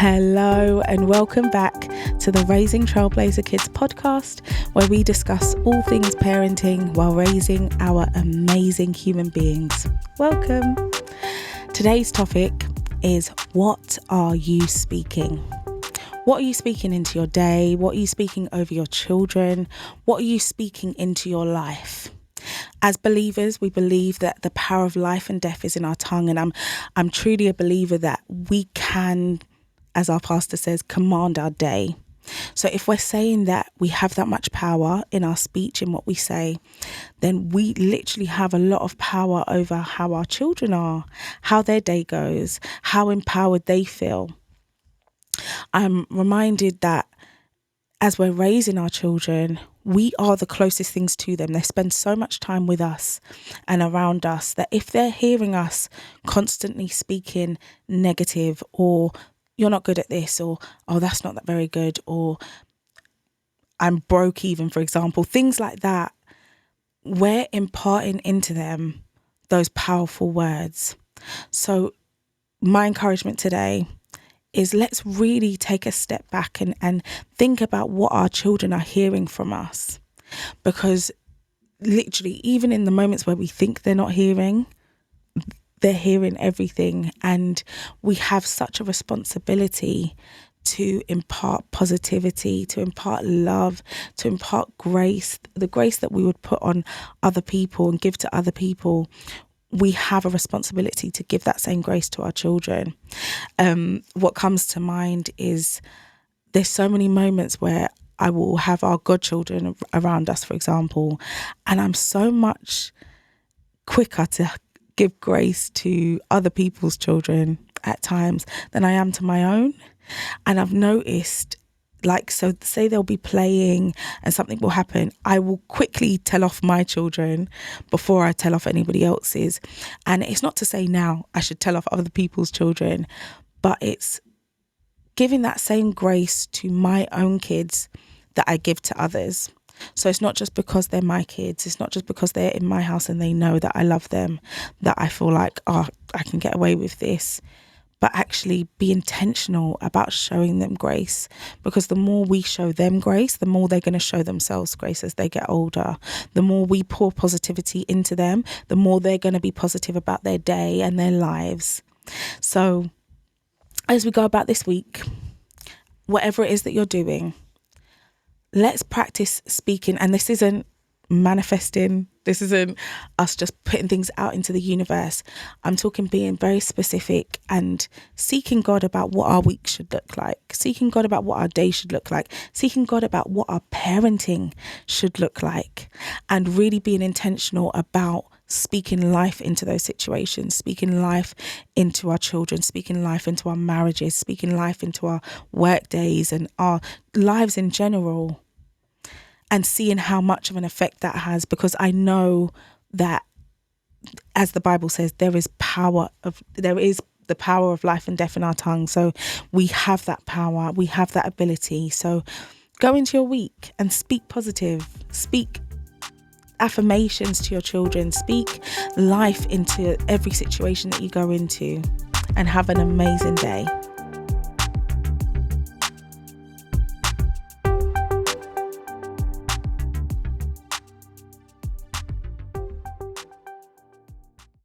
Hello and welcome back to the Raising Trailblazer Kids podcast, where we discuss all things parenting while raising our amazing human beings. Welcome. Today's topic is, what are you speaking? What are you speaking into your day? What are you speaking over your children? What are you speaking into your life? As believers, we believe that the power of life and death is in our tongue, and I'm truly a believer that we can, as our pastor says, command our day. So if we're saying that we have that much power in our speech, in what we say, then we literally have a lot of power over how our children are, how their day goes, how empowered they feel. I'm reminded that as we're raising our children, we are the closest things to them. They spend so much time with us and around us that if they're hearing us constantly speaking negative, or you're not good at this, or oh, that's not that very good, or I'm broke even, for example, things like that, we're imparting into them those powerful words. So my encouragement today is, let's really take a step back and think about what our children are hearing from us. Because literally, even in the moments where we think they're not hearing, they're hearing everything. And we have such a responsibility to impart positivity, to impart love, to impart grace, the grace that we would put on other people and give to other people. We have a responsibility to give that same grace to our children. What comes to mind is, there's so many moments where I will have our godchildren around us, for example, and I'm so much quicker to give grace to other people's children at times than I am to my own. And I've noticed, so say they'll be playing and something will happen, I will quickly tell off my children before I tell off anybody else's. And it's not to say now I should tell off other people's children, but it's giving that same grace to my own kids that I give to others. So it's not just because they're my kids, it's not just because they're in my house and they know that I love them, that I feel like, oh, I can get away with this. But actually be intentional about showing them grace, because the more we show them grace, the more they're going to show themselves grace as they get older. The more we pour positivity into them, the more they're going to be positive about their day and their lives. So as we go about this week, whatever it is that you're doing, let's practice speaking. And this isn't manifesting. This isn't us just putting things out into the universe. I'm talking being very specific and seeking God about what our week should look like, seeking God about what our day should look like, seeking God about what our parenting should look like, and really being intentional about speaking life into those situations, speaking life into our children, speaking life into our marriages, speaking life into our work days and our lives in general. And seeing how much of an effect that has, because I know that, as the Bible says, there is the power of life and death in our tongue. So we have that power, we have that ability. So go into your week and speak positive, speak affirmations to your children, speak life into every situation that you go into, and have an amazing day.